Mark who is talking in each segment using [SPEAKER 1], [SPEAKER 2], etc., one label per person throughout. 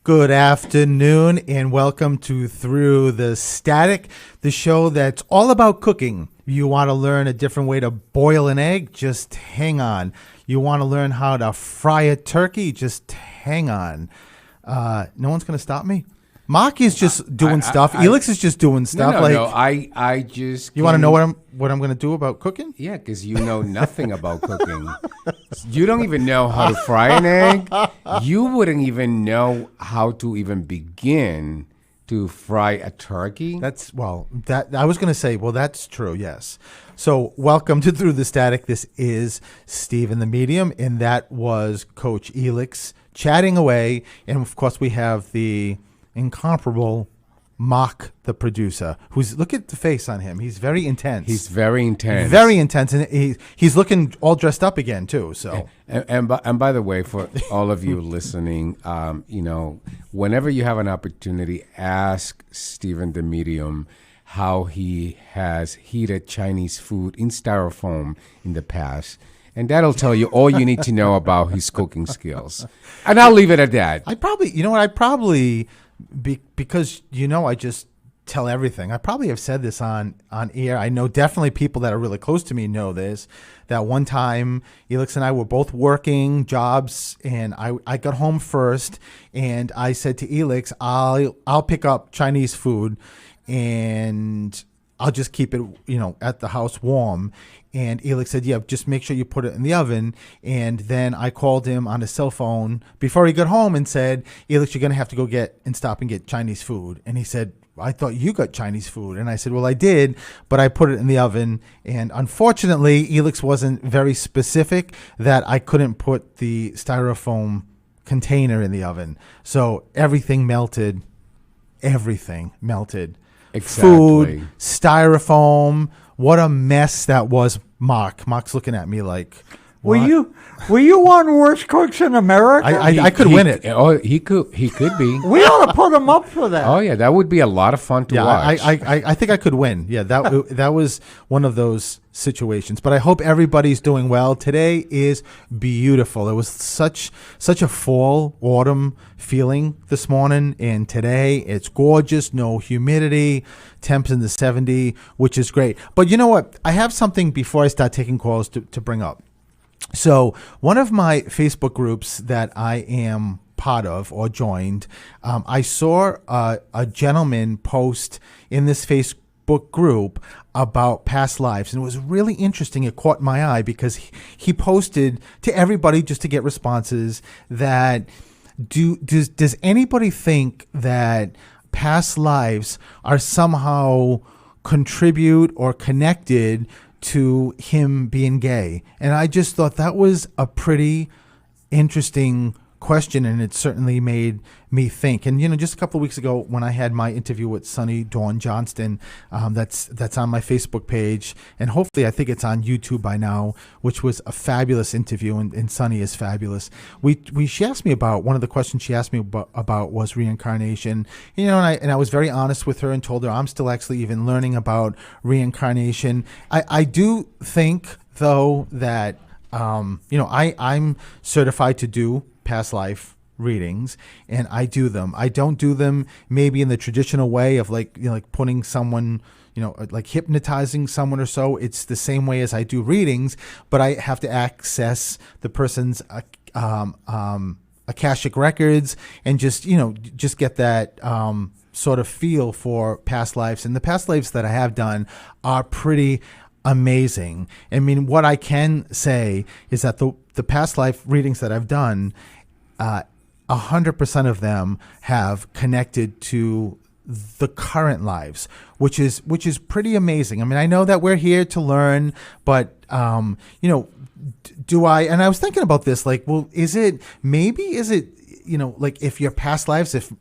[SPEAKER 1] Good afternoon and welcome to Through the Static, the show that's all about cooking. You want to learn a different way to boil an egg? Just hang on. You want to learn how to fry a turkey? Just hang on. No one's going to stop me? Mark is just doing stuff. Elix is just doing stuff.
[SPEAKER 2] No. I just.
[SPEAKER 1] You want to know what I'm going to do about cooking?
[SPEAKER 2] Yeah, because you know nothing about cooking. You don't even know how to fry an egg. You wouldn't even know how to even begin to fry a turkey.
[SPEAKER 1] I was going to say, well, that's true. Yes. So welcome to Through the Static. This is Stephen the Medium, and that was Coach Elix chatting away. And of course, we have the incomparable Mark, the producer, look at the face on him. He's very intense.
[SPEAKER 2] He's very intense.
[SPEAKER 1] Very intense, and he's looking all dressed up again too. So,
[SPEAKER 2] and by the way, for all of you listening, whenever you have an opportunity, ask Stephen the Medium how he has heated Chinese food in styrofoam in the past. And that'll tell you all you need to know about his cooking skills. And I'll leave it at that.
[SPEAKER 1] Because I just tell everything. I probably have said this on air. I know definitely people that are really close to me know this, that one time Elix and I were both working jobs, and I got home first, and I said to Elix, I'll pick up Chinese food and I'll just keep it, at the house warm. And Elix said, yeah, just make sure you put it in the oven. And then I called him on his cell phone before he got home and said, Elix, you're going to have to go stop and get Chinese food. And he said, I thought you got Chinese food. And I said, well, I did, but I put it in the oven. And unfortunately, Elix wasn't very specific that I couldn't put the styrofoam container in the oven. So everything melted. Exactly. Food, styrofoam. What a mess that was, Mark. Mark's looking at me like, what?
[SPEAKER 3] Were you one of the worst cooks in America?
[SPEAKER 1] I could win it.
[SPEAKER 2] Oh, he could be.
[SPEAKER 3] We ought to put him up for that.
[SPEAKER 2] Oh yeah, that would be a lot of fun to watch.
[SPEAKER 1] I think I could win. Yeah, that was one of those situations. But I hope everybody's doing well. Today is beautiful. It was such a fall, autumn feeling this morning, and today it's gorgeous. No humidity. Temps in the 70, which is great. But you know what? I have something before I start taking calls to bring up. So one of my Facebook groups that I am part of or joined, I saw a gentleman post in this Facebook group about past lives, and it was really interesting. It caught my eye because he posted to everybody just to get responses that does anybody think that past lives are somehow contribute or connected to him being gay? And I just thought that was a pretty interesting question, and it certainly made me think. And just a couple of weeks ago when I had my interview with Sunny Dawn Johnston, that's on my Facebook page, and hopefully I think it's on YouTube by now, which was a fabulous interview, and Sunny is fabulous. She asked me about, one of the questions she asked me about was reincarnation, and I was very honest with her and told her I'm still actually even learning about reincarnation. I do think though that I'm certified to do past life readings, and I do them. I don't do them maybe in the traditional way of like putting someone, like hypnotizing someone or so. It's the same way as I do readings, but I have to access the person's Akashic records and just get that sort of feel for past lives. And the past lives that I have done are pretty amazing. I mean, what I can say is that the past life readings that I've done, 100% of them have connected to the current lives, which is pretty amazing. I mean, I know that we're here to learn, but do I? And I was thinking about this, like, well, is it like if your past lives, if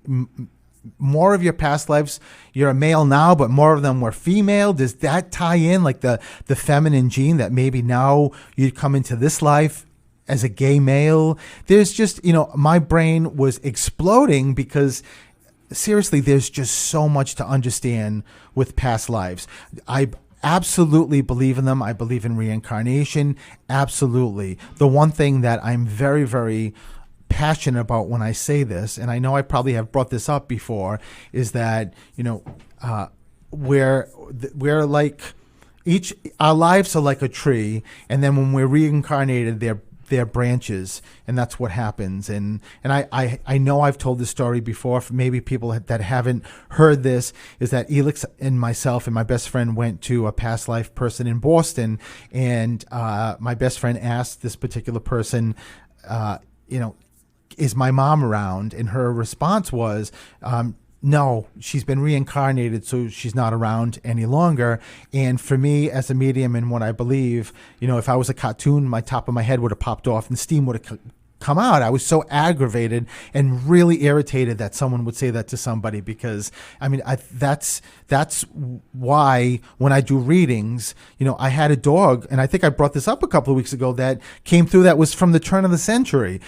[SPEAKER 1] more of your past lives, you're a male now, but more of them were female, does that tie in like the feminine gene that maybe now you'd come into this life as a gay male? There's just, my brain was exploding because seriously, there's just so much to understand with past lives. I absolutely believe in them. I believe in reincarnation. Absolutely. The one thing that I'm very, very passionate about when I say this, and I know I probably have brought this up before, is that, we're like our lives are like a tree, and then when we're reincarnated, they're branches, and that's what happens. And I know I've told this story before. For maybe people that haven't heard this, is that Elix and myself and my best friend went to a past life person in Boston, and my best friend asked this particular person, is my mom around? And her response was, no, she's been reincarnated, so she's not around any longer. And for me, as a medium, and what I believe, if I was a cartoon, my top of my head would have popped off and steam would have come out. I was so aggravated and really irritated that someone would say that to somebody, because that's why when I do readings, I had a dog, and I think I brought this up a couple of weeks ago, that came through that was from the turn of the century.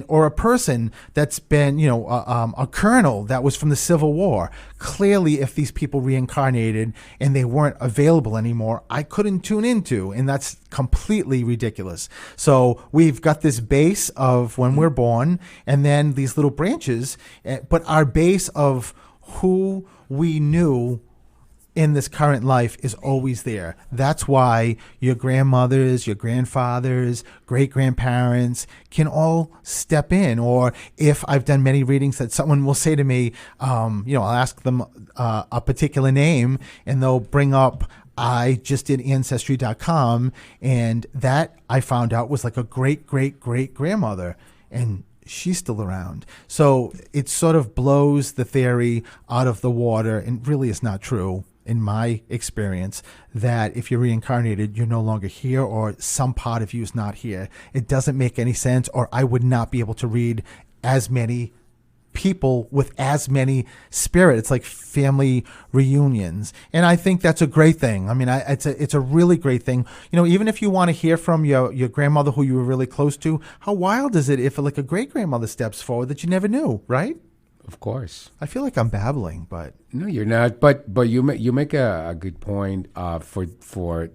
[SPEAKER 1] Or a person that's been, a colonel that was from the Civil War. Clearly, if these people reincarnated and they weren't available anymore, I couldn't tune into, and that's completely ridiculous. So we've got this base of when we're born, and then these little branches, but our base of who we knew in this current life is always there. That's why your grandmothers, your grandfathers, great-grandparents can all step in. Or if I've done many readings that someone will say to me, I'll ask them a particular name, and they'll bring up, I just did Ancestry.com, and that I found out was like a great-great-great-grandmother, and she's still around. So it sort of blows the theory out of the water, and really is not true, in my experience, that if you're reincarnated, you're no longer here, or some part of you is not here. It doesn't make any sense, or I would not be able to read as many people with as many spirits. It's like family reunions, and I think that's a great thing. It's a really great thing. Even if you want to hear from your grandmother who you were really close to, how wild is it if like a great grandmother steps forward that you never knew, right?
[SPEAKER 2] Of course.
[SPEAKER 1] I feel like I'm babbling, but
[SPEAKER 2] no, you're not. But you make a good point. For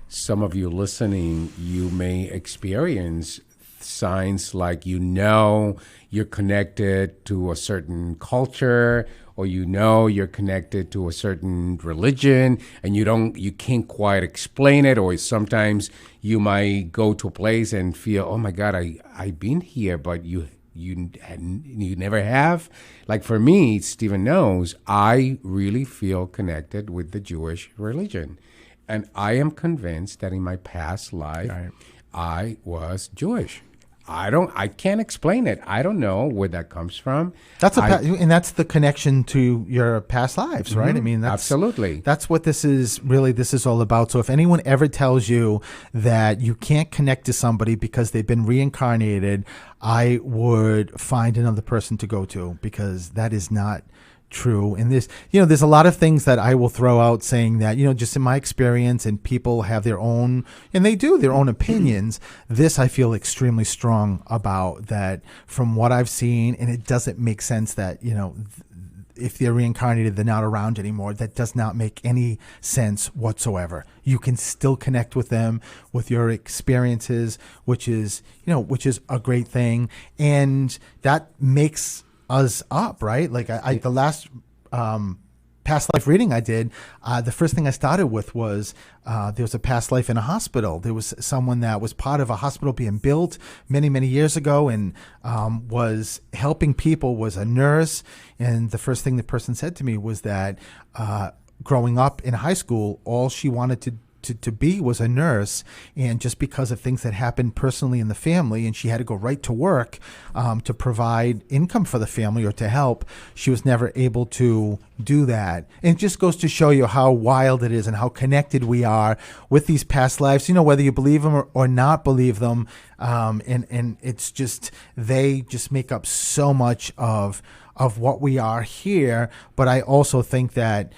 [SPEAKER 2] some of you listening, you may experience signs like you're connected to a certain culture, or you're connected to a certain religion, and you can't quite explain it. Or sometimes you might go to a place and feel, oh my God, I've been here, but you never have. Like for me, Stephen knows, I really feel connected with the Jewish religion, and I am convinced that in my past life, right, I was Jewish. I can't explain it. I don't know where that comes from.
[SPEAKER 1] And that's the connection to your past lives, right?
[SPEAKER 2] Mm-hmm. Absolutely.
[SPEAKER 1] That's what this is all about. So if anyone ever tells you that you can't connect to somebody because they've been reincarnated, I would find another person to go to, because that is not true. And there's a lot of things that I will throw out saying that, just in my experience, and people have their own, and they do their own opinions. This I feel extremely strong about, that from what I've seen, and it doesn't make sense that, if they're reincarnated, they're not around anymore. That does not make any sense whatsoever. You can still connect with them, with your experiences, which is a great thing. And that makes us up, right? Like the last past life reading I did, the first thing I started with was there was a past life in a hospital. There was someone that was part of a hospital being built many, many years ago, and was helping people, was a nurse. And the first thing the person said to me was that growing up in high school, all she wanted to be was a nurse, and just because of things that happened personally in the family, and she had to go right to work to provide income for the family or to help, she was never able to do that. And it just goes to show you how wild it is and how connected we are with these past lives, whether you believe them or not believe them. And it's just, they just make up so much of what we are here. But I also think that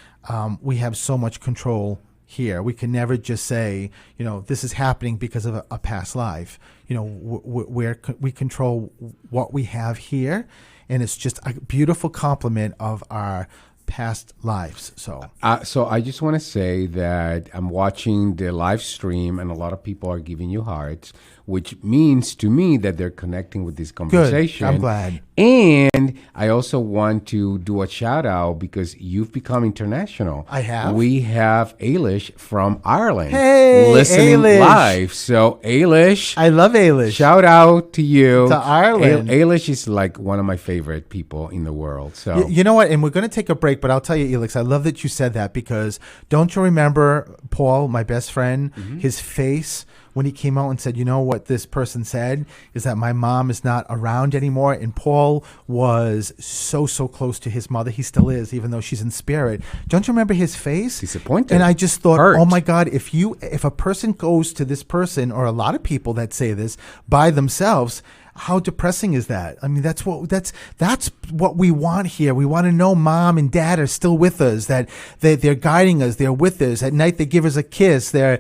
[SPEAKER 1] we have so much control here. We can never just say, this is happening because of a past life. We control what we have here, and it's just a beautiful complement of our past lives.
[SPEAKER 2] So I just want to say that I'm watching the live stream, and a lot of people are giving you hearts, which means to me that they're connecting with this conversation.
[SPEAKER 1] I'm glad.
[SPEAKER 2] And I also want to do a shout out because you've become international.
[SPEAKER 1] I have.
[SPEAKER 2] We have Ailish from Ireland
[SPEAKER 1] listening
[SPEAKER 2] listening live. So Ailish,
[SPEAKER 1] I love Ailish.
[SPEAKER 2] shout out to you.
[SPEAKER 1] To Ireland.
[SPEAKER 2] Ailish is like one of my favorite people in the world. So
[SPEAKER 1] You know what? And we're going to take a break, but I'll tell you, Elix, I love that you said that because don't you remember Paul, my best friend, his face when he came out and said, you know what this person said is that my mom is not around anymore. And Paul was so close to his mother. He still is, even though she's in spirit. Don't you remember his face?
[SPEAKER 2] Disappointed.
[SPEAKER 1] And I just thought,
[SPEAKER 2] Hurt.
[SPEAKER 1] oh my God, if a person goes to this person, or a lot of people that say this by themselves, how depressing is that? I mean, that's what we want here. We want to know mom and dad are still with us, that they're guiding us, they're with us. At night they give us a kiss. They're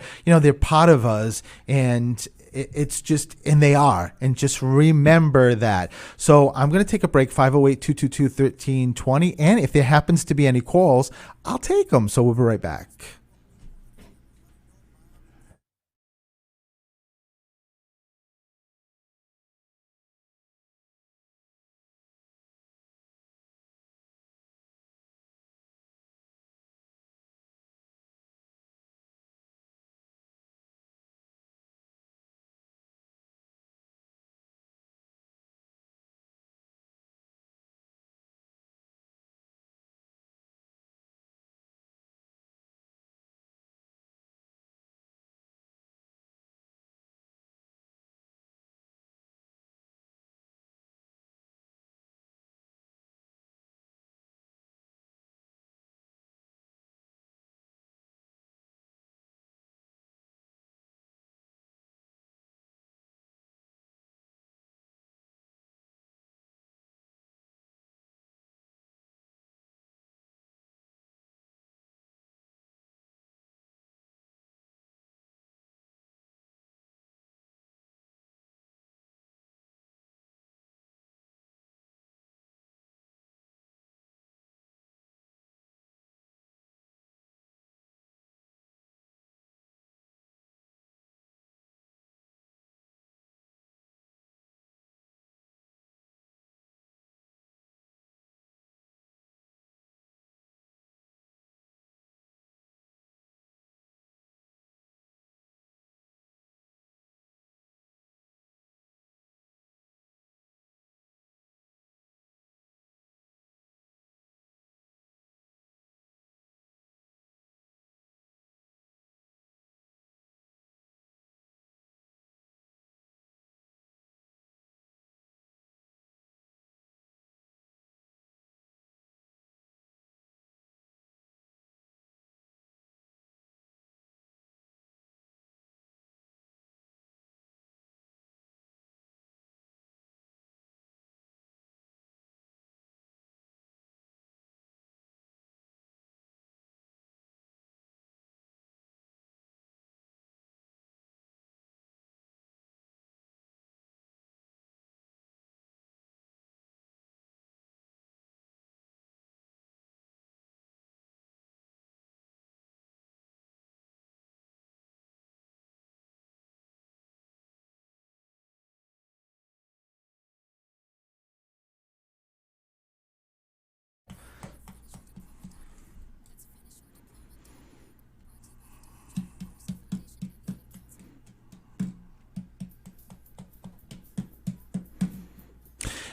[SPEAKER 1] part of us, and it's just, and they are, and just remember that. So I'm going to take a break, 508-222-1320, and if there happens to be any calls, I'll take them. So we'll be right back.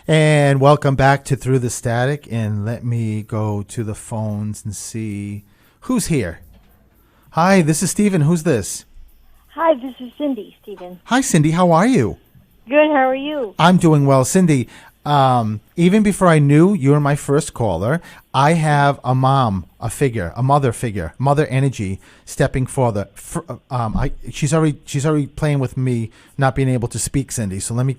[SPEAKER 1] And welcome back to Through the Static. And let me go to the phones and see who's here. Hi, this is Stephen. Who's this?
[SPEAKER 4] Hi, this is Cindy, Stephen.
[SPEAKER 1] Hi, Cindy. How are you?
[SPEAKER 4] Good, how are you?
[SPEAKER 1] I'm doing well. Cindy, even before I knew you were my first caller, I have a mom, a figure, a mother figure, mother energy stepping forward. She's already playing with me not being able to speak, Cindy. So let me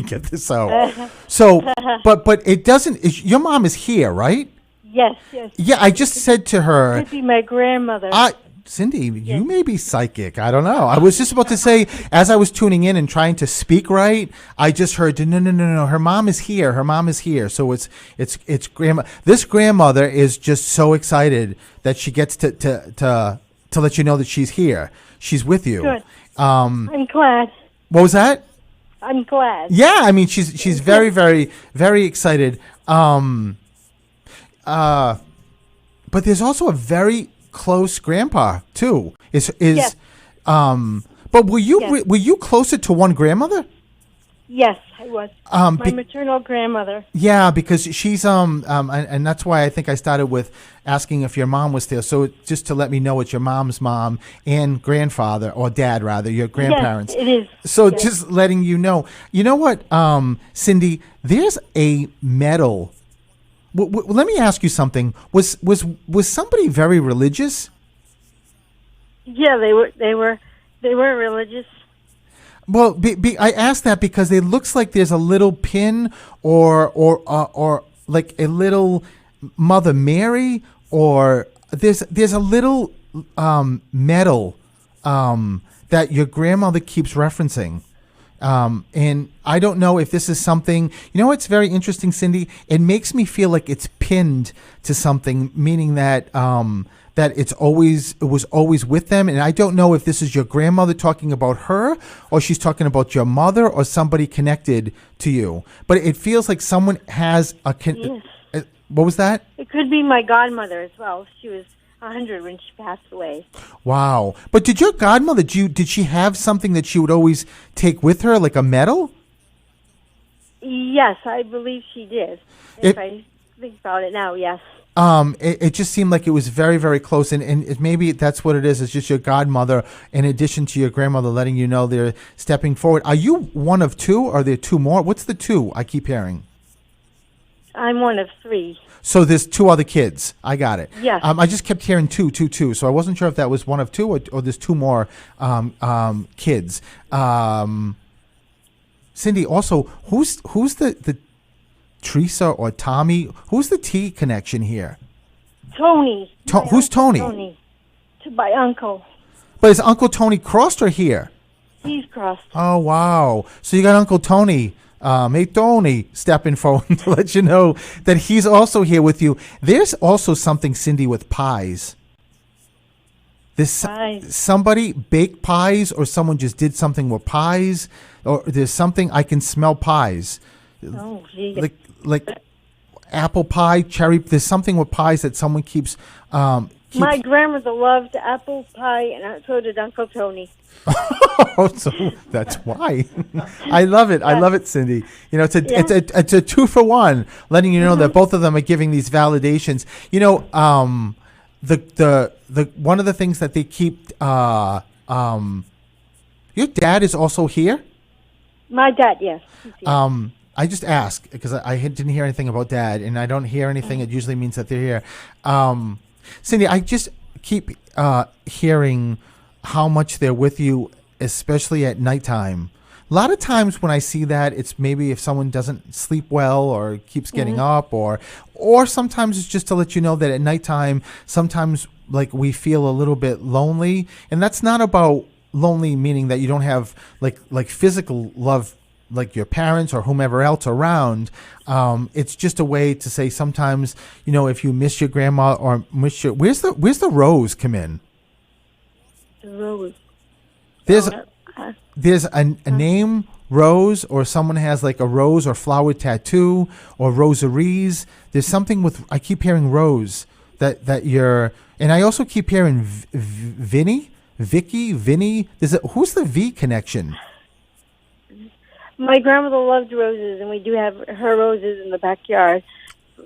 [SPEAKER 1] get this out. So, but it doesn't. Your mom is here, right?
[SPEAKER 4] Yes.
[SPEAKER 1] Yeah, I just said to her.
[SPEAKER 4] Could be my grandmother.
[SPEAKER 1] Cindy, you may be psychic. I don't know. I was just about to say, as I was tuning in and trying to speak right, I just heard, no. Her mom is here. Her mom is here. So it's grandma. This grandmother is just so excited that she gets to let you know that she's here. She's with you.
[SPEAKER 4] Good. I'm glad.
[SPEAKER 1] What was that?
[SPEAKER 4] I'm glad.
[SPEAKER 1] Yeah, I mean, she's very, very, very excited. But there's also a very close grandpa too.
[SPEAKER 4] Yes.
[SPEAKER 1] But were you closer to one grandmother?
[SPEAKER 4] Yes, I was. My maternal grandmother.
[SPEAKER 1] Yeah, because she's and that's why I think I started with asking if your mom was there. So just to let me know it's your mom's mom and grandfather or dad rather, your grandparents.
[SPEAKER 4] Yes, it is.
[SPEAKER 1] So
[SPEAKER 4] Yes.
[SPEAKER 1] just letting you know. You know what, Cindy? There's a medal. Let me ask you something. Was somebody very religious?
[SPEAKER 4] Yeah, they were religious.
[SPEAKER 1] Well, I asked that because it looks like there's a little pin or like a little Mother Mary, or there's a little medal that your grandmother keeps referencing. And I don't know if this is something, you know, it's very interesting, Cindy. It makes me feel like it's pinned to something, meaning that, that it was always with them. And I don't know if this is your grandmother talking about her or she's talking about your mother or somebody connected to you. But it feels like someone has
[SPEAKER 4] Yes.
[SPEAKER 1] What was that?
[SPEAKER 4] It could be my godmother as well. She was 100 when she passed away.
[SPEAKER 1] Wow. But did your godmother, did she have something that she would always take with her, like a medal?
[SPEAKER 4] Yes, I believe she did. If I think about it now, yes.
[SPEAKER 1] It just seemed like it was very, very close, and maybe that's what it is. It's just your godmother, in addition to your grandmother, letting you know they're stepping forward. Are you one of two? Or are there two more? What's the two I keep hearing?
[SPEAKER 4] I'm one of three.
[SPEAKER 1] So there's two other kids. I got it.
[SPEAKER 4] Yes.
[SPEAKER 1] I just kept hearing two. So I wasn't sure if that was one of two or there's two more kids. Cindy, also, who's the Teresa or Tommy? Who's the T connection here?
[SPEAKER 4] Tony.
[SPEAKER 1] Who's Tony?
[SPEAKER 4] Tony. To my uncle.
[SPEAKER 1] But is Uncle Tony crossed or here?
[SPEAKER 4] He's crossed.
[SPEAKER 1] Oh, wow. So you got Uncle Tony. Hey, Tony, stepping forward to let you know that he's also here with you. There's also something, Cindy, with pies. There's
[SPEAKER 4] Pies.
[SPEAKER 1] somebody baked pies, or someone just did something with pies, or there's something, I can smell pies.
[SPEAKER 4] Oh, gee.
[SPEAKER 1] Like apple pie, cherry. There's something with pies that someone keeps.
[SPEAKER 4] My grandmother loved apple pie, and so did Uncle Tony.
[SPEAKER 1] Oh, so that's why. I love it. I love it, Cindy. You know, it's a 2-for-1, letting you know that both of them are giving these validations. You know, the one of the things that they keep. Your dad is also here.
[SPEAKER 4] My dad, yes. He's here.
[SPEAKER 1] I just ask because I didn't hear anything about Dad, and I don't hear anything. It usually means that they're here. Cindy, I just keep hearing how much they're with you, especially at nighttime. A lot of times when I see that, it's maybe if someone doesn't sleep well or keeps getting up, or sometimes it's just to let you know that at nighttime, sometimes like we feel a little bit lonely, and that's not about lonely meaning that you don't have like physical love, like your parents or whomever else around. It's just a way to say sometimes, you know, if you miss your grandma or miss your, where's the rose come in?
[SPEAKER 4] The rose.
[SPEAKER 1] There's a name, Rose, or someone has like a rose or flower tattoo or rosaries. There's something with, I keep hearing Rose that you're, and I also keep hearing Vicky. Who's the V connection?
[SPEAKER 4] My grandmother loved roses, and we do have her roses in the backyard.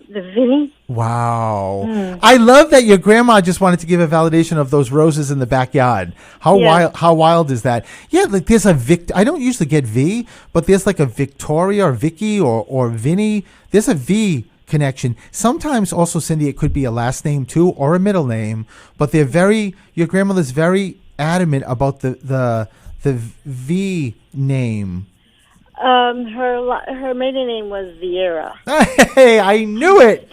[SPEAKER 4] The Vinny.
[SPEAKER 1] Wow. I love that your grandma just wanted to give a validation of those roses in the backyard. How wild is that? Yeah, like there's a I don't usually get V, but there's like a Victoria or Vicky or Vinny. There's a V connection. Sometimes also, Cindy, it could be a last name too or a middle name, but your grandmother's very adamant about the V name.
[SPEAKER 4] Her maiden name was Vieira.
[SPEAKER 1] Hey, I knew it.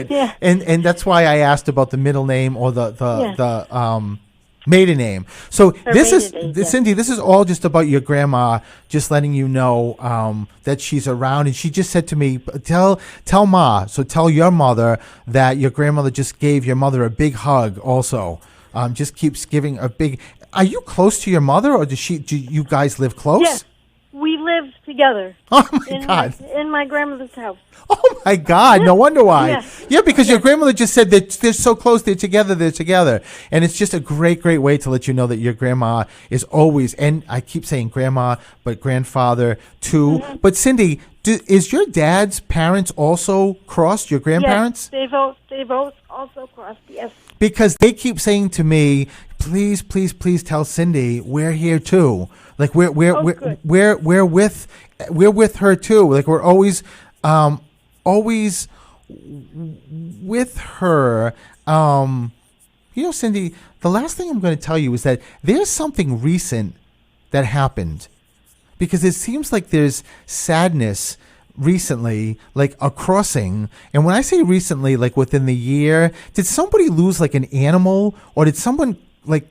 [SPEAKER 4] Yeah.
[SPEAKER 1] And that's why I asked about the middle name or the Maiden name. So
[SPEAKER 4] Her
[SPEAKER 1] this is
[SPEAKER 4] maiden name, yes.
[SPEAKER 1] Cindy. This is all just about your grandma. Just letting you know that she's around, and she just said to me, "Tell Ma." So tell your mother that your grandmother just gave your mother a big hug. Also, just keeps giving a big. Are you close to your mother, or does she? Do you guys live close?
[SPEAKER 4] Yes, we live together
[SPEAKER 1] Oh my God.
[SPEAKER 4] in my grandmother's house.
[SPEAKER 1] Oh my God! No wonder why.
[SPEAKER 4] Yeah.
[SPEAKER 1] Yeah, because your grandmother just said that they're so close, they're together, and it's just a great way to let you know that your grandma is always. And I keep saying grandma, but grandfather too.
[SPEAKER 4] Mm-hmm.
[SPEAKER 1] But Cindy, is your dad's parents also crossed? Your grandparents?
[SPEAKER 4] Yes, they both also crossed. Yes.
[SPEAKER 1] Because they keep saying to me, please, please, please tell Cindy we're here too. Like
[SPEAKER 4] Good.
[SPEAKER 1] we're with her too. Like we're always with her. Cindy, the last thing I'm going to tell you is that there's something recent that happened, because it seems like there's sadness recently, like a crossing. And when I say recently, like within the year, did somebody lose like an animal, or did someone like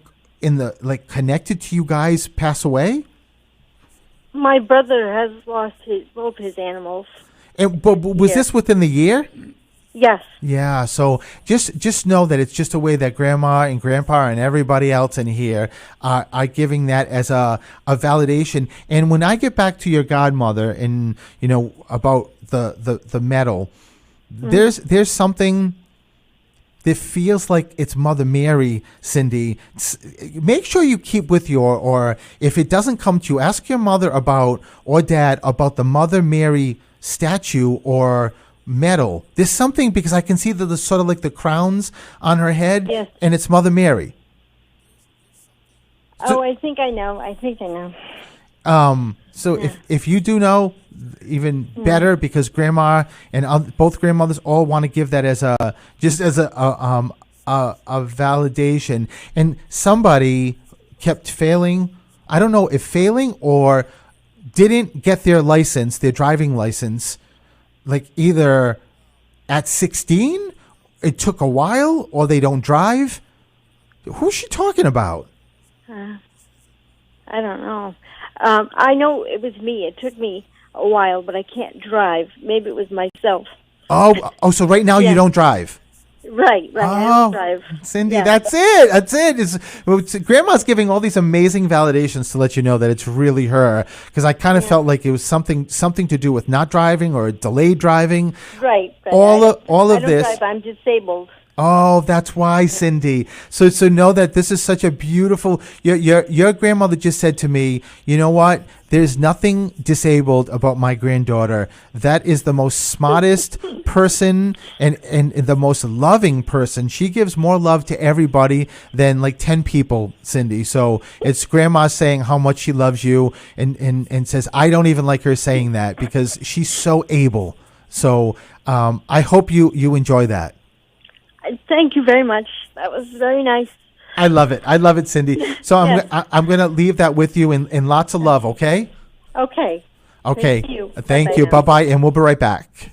[SPEAKER 1] connected to you guys pass away?
[SPEAKER 4] My brother has lost both his animals.
[SPEAKER 1] And but was
[SPEAKER 4] Yeah.
[SPEAKER 1] this within the year?
[SPEAKER 4] Yes.
[SPEAKER 1] Yeah, so just know that it's just a way that grandma and grandpa and everybody else in here are giving that as a validation. And when I get back to your godmother and about the medal, there's something that feels like it's Mother Mary, Cindy. Make sure you keep with you, or if it doesn't come to you, ask your mother or dad about the Mother Mary statue or medal. There's something, because I can see the sort of like the crowns on her head,
[SPEAKER 4] Yes.
[SPEAKER 1] and it's Mother Mary.
[SPEAKER 4] I think I know.
[SPEAKER 1] So if you do know, even better, because grandma and both grandmothers all want to give that as a validation. And somebody kept failing. I don't know if failing or didn't get their driving license, like either at 16, it took a while, or they don't drive. Who's she talking about?
[SPEAKER 4] I don't know. I know it was me. It took me a while, but I can't drive. Maybe it was myself.
[SPEAKER 1] Oh, so right now you
[SPEAKER 4] Yeah.
[SPEAKER 1] don't drive.
[SPEAKER 4] Right. I don't drive.
[SPEAKER 1] Cindy,
[SPEAKER 4] Yeah.
[SPEAKER 1] that's it. Grandma's giving all these amazing validations to let you know that it's really her. Because I kind of felt like it was something to do with not driving or delayed driving.
[SPEAKER 4] Right.
[SPEAKER 1] All
[SPEAKER 4] I
[SPEAKER 1] of
[SPEAKER 4] don't
[SPEAKER 1] this.
[SPEAKER 4] drive. I'm disabled.
[SPEAKER 1] Oh, that's why, Cindy. So know that this is such a beautiful. Your grandmother just said to me, you know what? There's nothing disabled about my granddaughter. That is the most smartest person and the most loving person. She gives more love to everybody than like 10 people, Cindy. So it's grandma saying how much she loves you, and says, I don't even like her saying that, because she's so able. So I hope you enjoy that.
[SPEAKER 4] Thank you very much. That was very nice.
[SPEAKER 1] I love it, Cindy. So
[SPEAKER 4] Yes.
[SPEAKER 1] I'm going to leave that with you in lots of love, okay?
[SPEAKER 4] Okay.
[SPEAKER 1] Okay.
[SPEAKER 4] Thank you.
[SPEAKER 1] Thank
[SPEAKER 4] Bye-bye
[SPEAKER 1] you.
[SPEAKER 4] now.
[SPEAKER 1] Bye-bye, and we'll be right back.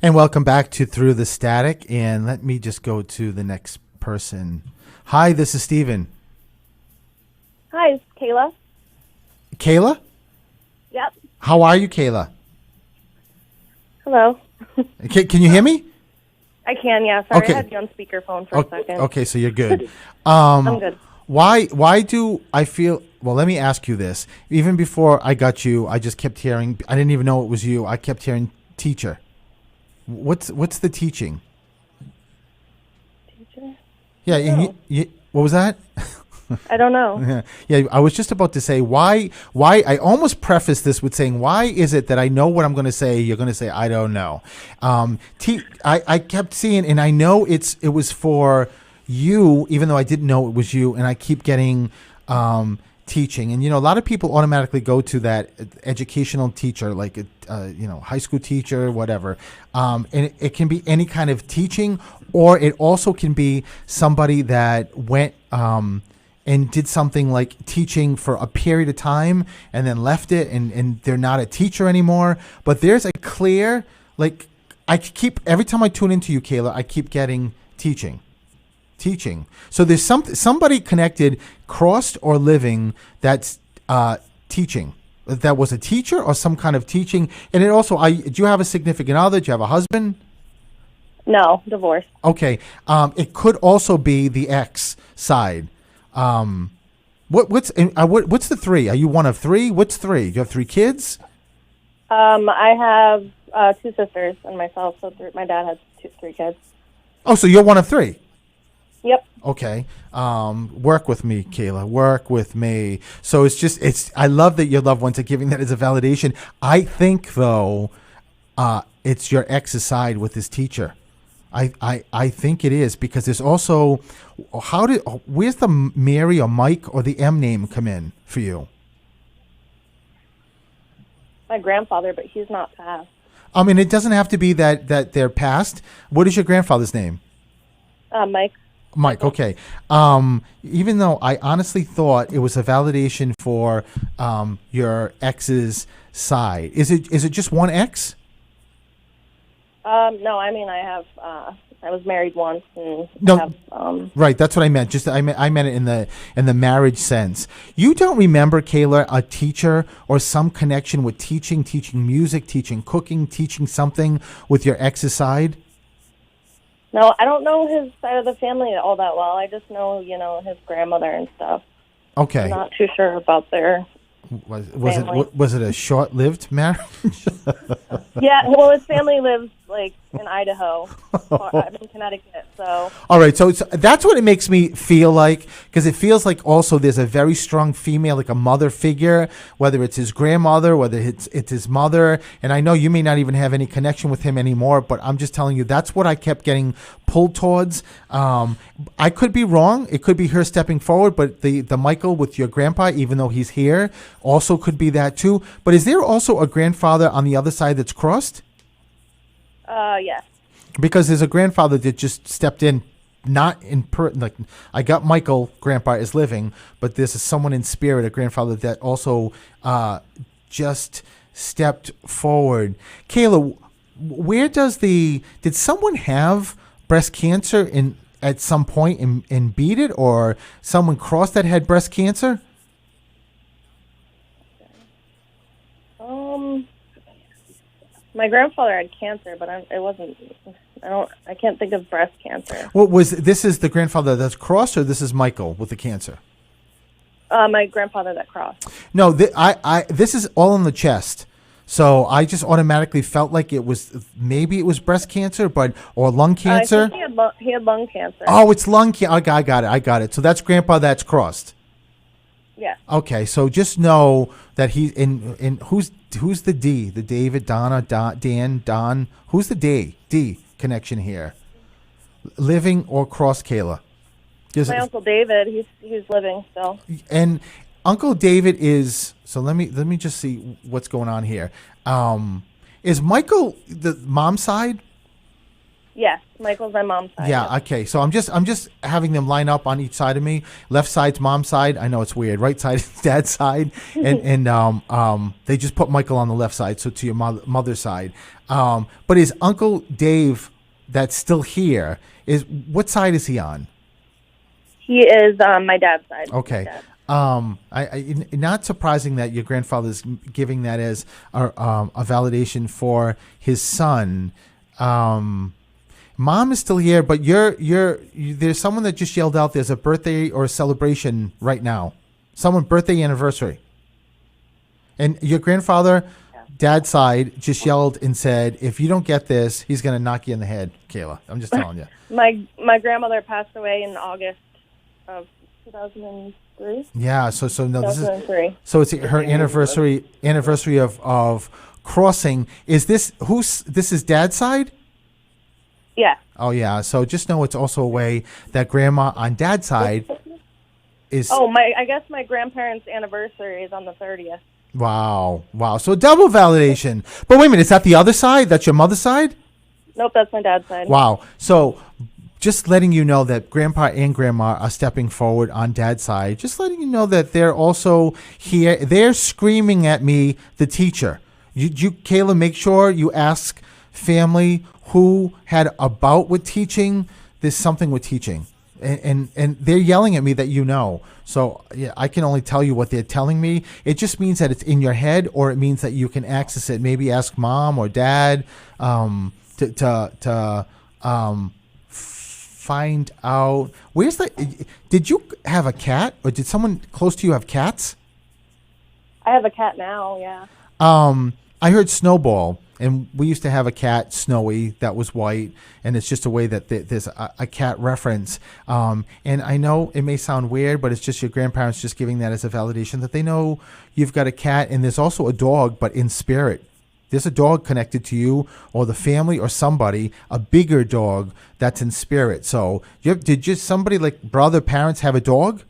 [SPEAKER 1] And welcome back to Through the Static. And let me just go to the next person. Hi, this is Steven.
[SPEAKER 5] Hi, it's Kayla.
[SPEAKER 1] Kayla?
[SPEAKER 5] Yep.
[SPEAKER 1] How are you, Kayla?
[SPEAKER 5] Hello.
[SPEAKER 1] Can you hear me?
[SPEAKER 5] I can, yeah. Sorry,
[SPEAKER 1] Okay.
[SPEAKER 5] I had you on speakerphone for a second.
[SPEAKER 1] Okay, so you're good.
[SPEAKER 5] I'm good.
[SPEAKER 1] Why do I feel? Well, let me ask you this. Even before I got you, I just kept hearing. I didn't even know it was you. I kept hearing teacher. What's the teaching?
[SPEAKER 5] Teacher?
[SPEAKER 1] Yeah. What was that?
[SPEAKER 5] I don't know.
[SPEAKER 1] Yeah, I was just about to say why. I almost prefaced this with saying, why is it that I know what I'm going to say? You're going to say, I don't know. I kept seeing, and I know it was for you, even though I didn't know it was you, and I keep getting teaching. And, a lot of people automatically go to that educational teacher, like, high school teacher, whatever. And it can be any kind of teaching, or it also can be somebody that went and did something like teaching for a period of time and then left it, and they're not a teacher anymore. But there's a clear, like, every time I tune into you, Kayla, I keep getting teaching. So there's somebody connected, crossed or living, that's teaching. That was a teacher or some kind of teaching. And it also, do you have a significant other? Do you have a husband?
[SPEAKER 5] No, divorce.
[SPEAKER 1] Okay. It could also be the ex side. What's the three? Are you one of three? What's three? Do you have three kids?
[SPEAKER 5] I have 2 sisters and myself, so my dad has 3 kids.
[SPEAKER 1] Oh, so you're one of three.
[SPEAKER 5] Yep.
[SPEAKER 1] Okay. Work with me, Kayla. Work with me. So I love that your loved ones are giving that as a validation. I think, though, it's your ex's side with this teacher. I think it is, because there's also, where's the Mary or Mike or the M name come in for you?
[SPEAKER 5] My grandfather, but he's not passed.
[SPEAKER 1] I mean, it doesn't have to be that they're passed. What is your grandfather's name?
[SPEAKER 5] Mike.
[SPEAKER 1] Mike, okay. Even though I honestly thought it was a validation for your ex's side, is it just one ex?
[SPEAKER 5] No, I mean, I was married once, and
[SPEAKER 1] No, right. That's what I meant. I meant it in the marriage sense. You don't remember, Kayla, a teacher or some connection with teaching music, teaching cooking, teaching something with your ex's side?
[SPEAKER 5] No, I don't know his side of the family all that well. I just know, his grandmother and stuff.
[SPEAKER 1] Okay.
[SPEAKER 5] I'm not too sure about their family.
[SPEAKER 1] Was it a short-lived marriage?
[SPEAKER 5] Yeah, well, his family lives in Idaho. I'm in Connecticut, so.
[SPEAKER 1] All right, so that's what it makes me feel like, because it feels like also there's a very strong female, like a mother figure, whether it's his grandmother, whether it's his mother, and I know you may not even have any connection with him anymore, but I'm just telling you that's what I kept getting pulled towards. I could be wrong. It could be her stepping forward, but the Michael with your grandpa, even though he's here, also could be that too. But is there also a grandfather on the other side that's crossed?
[SPEAKER 5] Yes.
[SPEAKER 1] Because there's a grandfather that just stepped in, not in I got Michael, grandpa is living, but there's someone in spirit, a grandfather that also just stepped forward. Kayla, did someone have breast cancer at some point and beat it, or someone crossed that had breast cancer?
[SPEAKER 5] My grandfather had cancer, but it wasn't. I can't think of breast cancer.
[SPEAKER 1] This is the grandfather that's crossed, or this is Michael with the cancer?
[SPEAKER 5] My grandfather that crossed.
[SPEAKER 1] No, this is all in the chest. So I just automatically felt like maybe it was breast cancer, or lung cancer.
[SPEAKER 5] I think he had lung cancer.
[SPEAKER 1] Oh, it's lung cancer. I got it. So that's grandpa that's crossed.
[SPEAKER 5] Yeah.
[SPEAKER 1] Okay, so just know that he's in who's the D? The David, Donna, Dan, Don. Who's the D connection here? Living or cross, Kayla?
[SPEAKER 5] My Uncle David, he's living still.
[SPEAKER 1] And Uncle David is, so let me just see what's going on here. Is Michael the mom's side?
[SPEAKER 5] Yes, Michael's my mom's side.
[SPEAKER 1] Yeah, okay. So I'm just having them line up on each side of me. Left side's mom's side. I know it's weird. Right side is dad's side, and they just put Michael on the left side, so to your mother's side. But is Uncle Dave that's still here? Is what side is he on?
[SPEAKER 5] He is my dad's side.
[SPEAKER 1] Okay.
[SPEAKER 5] My dad.
[SPEAKER 1] Not surprising that your grandfather's giving that as a validation for his son. Mom is still here, but there's someone that just yelled out there's a birthday or a celebration right now. Someone birthday anniversary. And your grandfather, dad's side, just yelled and said, if you don't get this, he's going to knock you in the head, Kayla. I'm just telling you.
[SPEAKER 5] My grandmother passed away in August of 2003.
[SPEAKER 1] Yeah, so no, this is
[SPEAKER 5] 2003.
[SPEAKER 1] so it's her anniversary of crossing. Is this this is dad's side?
[SPEAKER 5] Yeah.
[SPEAKER 1] Oh yeah, so just know it's also a way that grandma on dad's side is.
[SPEAKER 5] Oh, I guess my grandparents' anniversary is on the 30th.
[SPEAKER 1] Wow. So double validation. But wait a minute, is that the other side? That's your mother's side?
[SPEAKER 5] Nope, that's my dad's side.
[SPEAKER 1] Wow. So just letting you know that grandpa and grandma are stepping forward on dad's side. Just letting you know that they're also here. They're screaming at me, the teacher. You Kayla, make sure you ask family who had a bout with teaching. There's something with teaching. And they're yelling at me that you know. So yeah, I can only tell you what they're telling me. It just means that it's in your head, or it means that you can access it. Maybe ask mom or dad to find out. Where's the? Did you have a cat, or did someone close to you have cats?
[SPEAKER 5] I have a cat now. Yeah.
[SPEAKER 1] I heard Snowball. And we used to have a cat, Snowy, that was white, and it's just a way that there's a cat reference. And I know it may sound weird, but it's just your grandparents just giving that as a validation that they know you've got a cat. And there's also a dog, but in spirit. There's a dog connected to you or the family or somebody, a bigger dog that's in spirit. So did just somebody like brother, parents have a dog?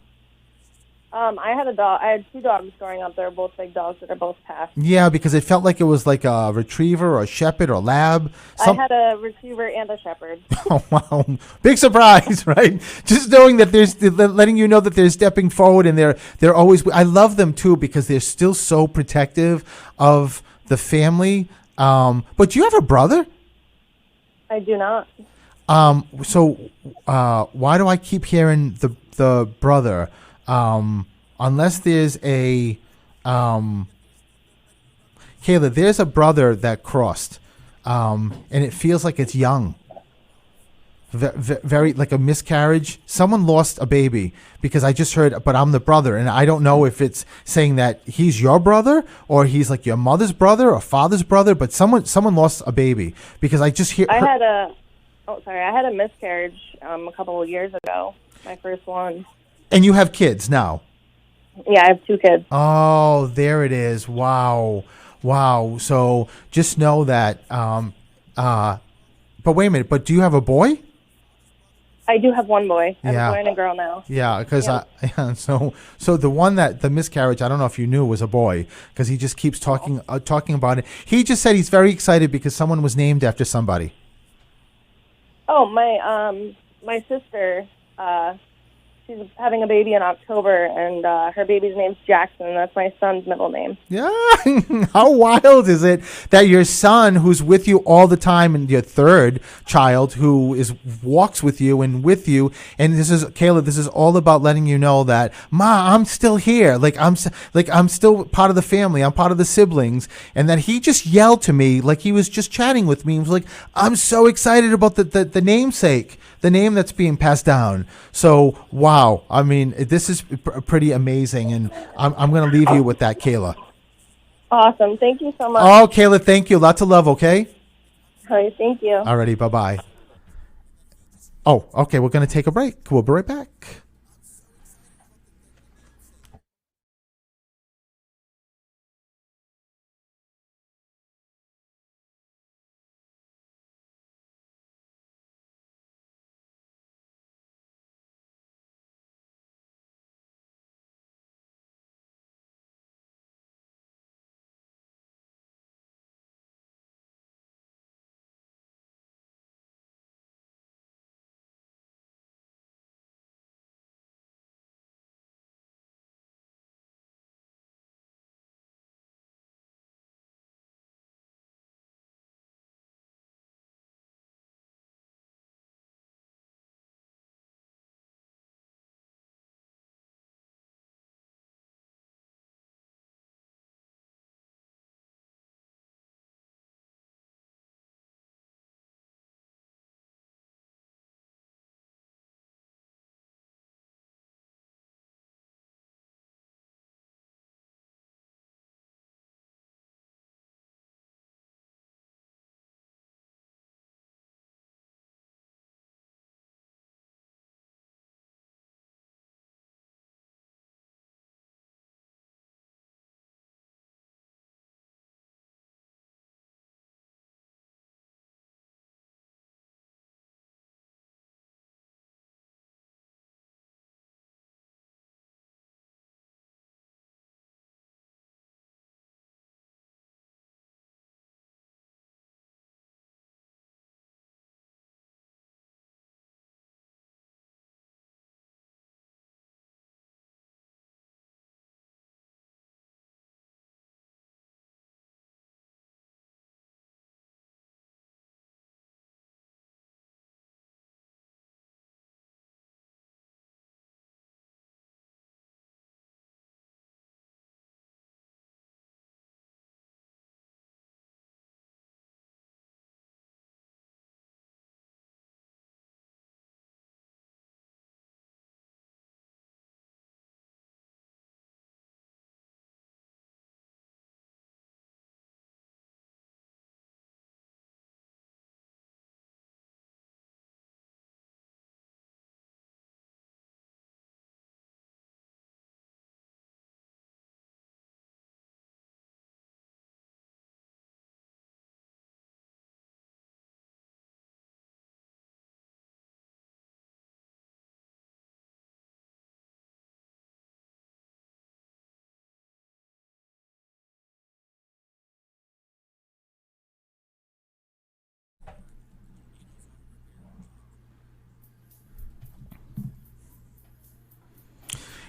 [SPEAKER 5] I had a dog. I had two dogs growing up. They're both big dogs that are both passed.
[SPEAKER 1] Yeah, because it felt like it was like a retriever or a shepherd or lab.
[SPEAKER 5] I had a retriever and a shepherd.
[SPEAKER 1] Oh, wow. Big surprise, right? Just knowing that letting you know that they're stepping forward, and they're always, I love them too because they're still so protective of the family. But do you have a brother?
[SPEAKER 5] I do not.
[SPEAKER 1] So why do I keep hearing the brother? Unless there's a Kayla, there's a brother that crossed, and it feels like it's young. Very like a miscarriage. Someone lost a baby because I just heard, but I'm the brother, and I don't know if it's saying that he's your brother or he's like your mother's brother or father's brother. But someone lost a baby because I just hear.
[SPEAKER 5] I had a miscarriage a couple of years ago. My first one.
[SPEAKER 1] And you have kids now?
[SPEAKER 5] Yeah, I have two kids.
[SPEAKER 1] Oh, there it is. Wow. So just know that. But wait a minute. But do you have a boy?
[SPEAKER 5] I do have one boy. I have
[SPEAKER 1] Yeah.
[SPEAKER 5] a boy and a girl now.
[SPEAKER 1] Yeah, because
[SPEAKER 5] Yeah.
[SPEAKER 1] so the one that the miscarriage, I don't know if you knew, was a boy because he just keeps talking about it. He just said he's very excited because someone was named after somebody.
[SPEAKER 5] Oh, my sister. She's having a baby in October, and her baby's name's Jackson. That's my son's middle name.
[SPEAKER 1] Yeah. How wild is it that your son, who's with you all the time, and your third child, who walks with you, and this is Kayla. This is all about letting you know that, Ma, I'm still here. I'm still part of the family. I'm part of the siblings, and that he just yelled to me like he was just chatting with me. He was like, I'm so excited about the namesake. The name that's being passed down. So, wow. I mean, this is pretty amazing, and I'm going to leave you with that, Kayla.
[SPEAKER 5] Awesome. Thank you so much.
[SPEAKER 1] Oh, Kayla, thank you. Lots of love, okay?
[SPEAKER 5] All right, thank you.
[SPEAKER 1] Alrighty, bye-bye. Oh, okay, we're going to take a break. We'll be right back.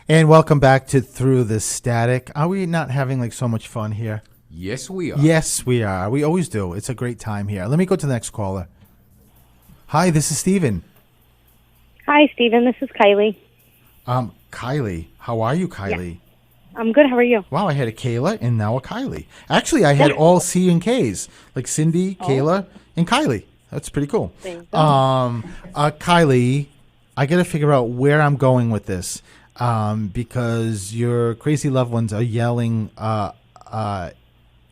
[SPEAKER 1] And welcome back to Through the Static. Are we not having like so much fun here?
[SPEAKER 2] Yes, we are.
[SPEAKER 1] Yes, we are. We always do. It's a great time here. Let me go to the next caller. Hi, this is Steven.
[SPEAKER 6] Hi, Stephen. This is Kylie.
[SPEAKER 1] Kylie. How are you, Kylie?
[SPEAKER 6] I'm good. How are you?
[SPEAKER 1] Wow, I had a Kayla and now a Kylie. Actually, I had all C and Ks, like Cindy, Kayla, and Kylie. That's pretty cool. Kylie, I got to figure out where I'm going with this because your crazy loved ones are yelling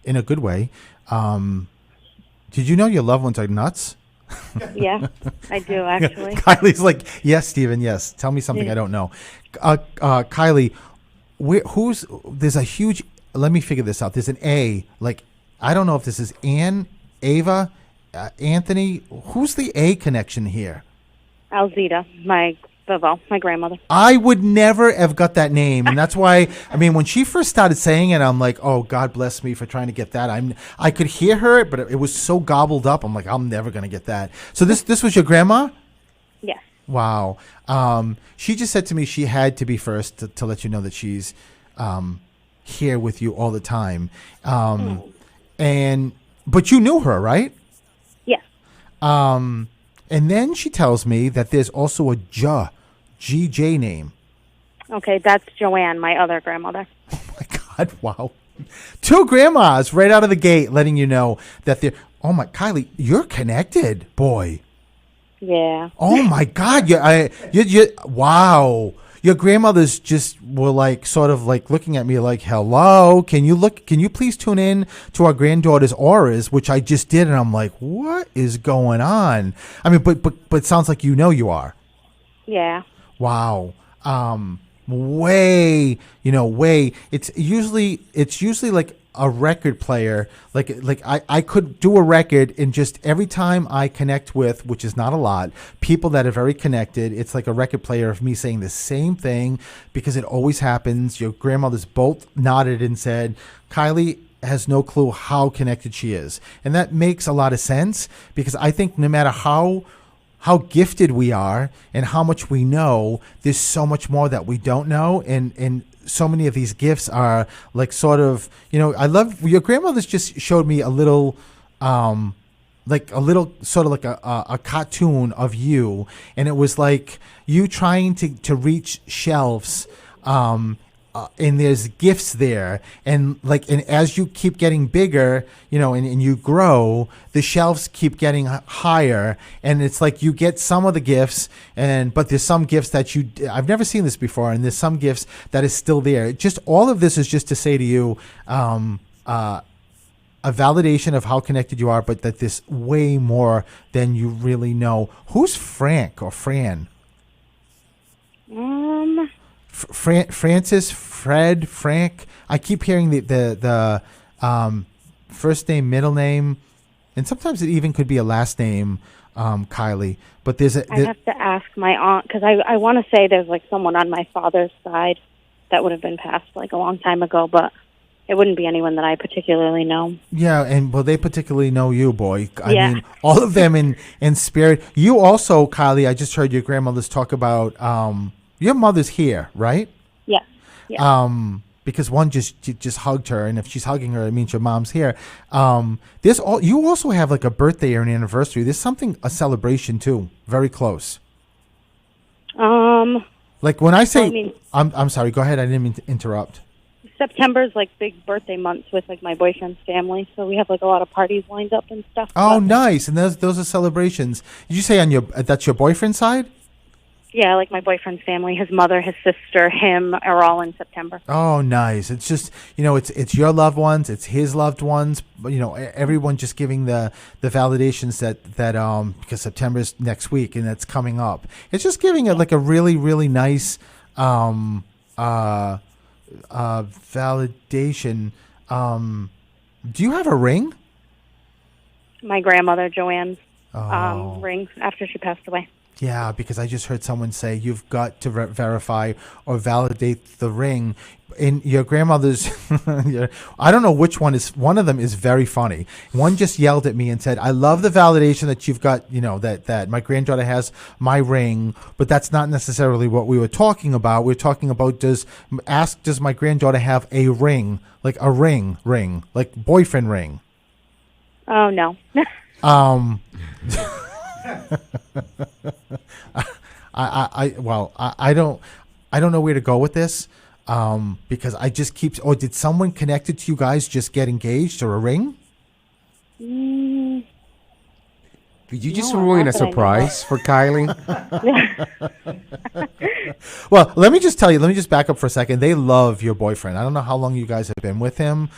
[SPEAKER 1] in a good way. Did you know your loved ones are nuts?
[SPEAKER 6] Yeah, I do, actually.
[SPEAKER 1] Kylie's like, yes, Steven, yes. Tell me something I don't know. Kylie, there's a huge, let me figure this out. There's an A, like, I don't know if this is Ann, Ava, Anthony. Who's the A connection here?
[SPEAKER 6] Alzita, my grandmother.
[SPEAKER 1] I would never have got that name, and that's why. I mean, when she first started saying it, I'm like, "Oh, God bless me for trying to get that." I could hear her, but it was so gobbled up. I'm like, I'm never gonna get that. So this was your grandma?
[SPEAKER 6] Yes.
[SPEAKER 1] Wow. She just said to me she had to be first to let you know that she's here with you all the time. But you knew her, right?
[SPEAKER 6] Yes.
[SPEAKER 1] And then she tells me that there's also a GJ name.
[SPEAKER 6] Okay, that's Joanne, my other grandmother.
[SPEAKER 1] Oh, my God. Wow. Two grandmas right out of the gate letting you know that they're... Oh, my... Kylie, you're connected, boy.
[SPEAKER 6] Yeah.
[SPEAKER 1] Oh, my God. Wow. Your grandmothers just were like sort of like looking at me like, hello, can you please tune in to our granddaughter's auras, which I just did. And I'm like, what is going on? I mean, but it sounds like you are.
[SPEAKER 6] Yeah.
[SPEAKER 1] Wow. Way. It's usually like a record player. Like I could do a record and just every time I connect with, which is not a lot, people that are very connected, it's like a record player of me saying the same thing because it always happens. Your grandmothers both nodded and said, Kylie has no clue how connected she is. And that makes a lot of sense because I think no matter how gifted we are and how much we know, there's so much more that we don't know. And so many of these gifts are like sort of, I love your grandmother's just showed me a little, like a little sort of like a cartoon of you. And it was like you trying to reach shelves, and there's gifts there, and as you keep getting bigger, and you grow, the shelves keep getting higher, and it's like you get some of the gifts, but there's some gifts that I've never seen this before, and there's some gifts that is still there. Just all of this is just to say to you, a validation of how connected you are, but that there's way more than you really know. Who's Frank or Fran? Francis, Fred, Frank. I keep hearing the first name, middle name, and sometimes it even could be a last name, Kylie. But I
[SPEAKER 6] have to ask my aunt because I want to say there's like someone on my father's side that would have been passed like a long time ago, but it wouldn't be anyone that I particularly know.
[SPEAKER 1] Yeah, and they particularly know you, boy. I mean, all of them in spirit. You also, Kylie. I just heard your grandmother's talk about. Your mother's here, right?
[SPEAKER 6] Yeah. Yeah.
[SPEAKER 1] Because one just hugged her, and if she's hugging her, it means your mom's here. You also have like a birthday or an anniversary. There's a celebration too, very close. Like when I say, I'm sorry. Go ahead. I didn't mean to interrupt.
[SPEAKER 6] September's like big birthday months with like my boyfriend's family, so we have like a lot of parties lined up and stuff.
[SPEAKER 1] Oh, nice! And those are celebrations. Did you say that's your boyfriend's side?
[SPEAKER 6] Yeah, like my boyfriend's family, his mother, his sister, him are all in September.
[SPEAKER 1] Oh, nice. It's just, it's your loved ones, it's his loved ones, everyone just giving the validations that because September's next week and that's coming up. It's just giving it like a really, really nice validation. Do you have a ring?
[SPEAKER 6] My grandmother, Joanne's ring after she passed away.
[SPEAKER 1] Yeah, because I just heard someone say you've got to verify or validate the ring. In your grandmother's, I don't know which one is. One of them is very funny. One just yelled at me and said, "I love the validation that you've got. You know that my granddaughter has my ring, but that's not necessarily what we were talking about. We're talking about does my granddaughter have a ring, like a ring, like boyfriend ring?"
[SPEAKER 6] Oh no.
[SPEAKER 1] I don't know where to go with this, because I just keep. Or did someone connected to you guys just get engaged or a ring?
[SPEAKER 2] Did you just
[SPEAKER 6] No,
[SPEAKER 2] ruin
[SPEAKER 6] not
[SPEAKER 2] a
[SPEAKER 6] that I know
[SPEAKER 2] surprise for Kylie?
[SPEAKER 1] Well, let me just tell you. Let me just back up for a second. They love your boyfriend. I don't know how long you guys have been with him,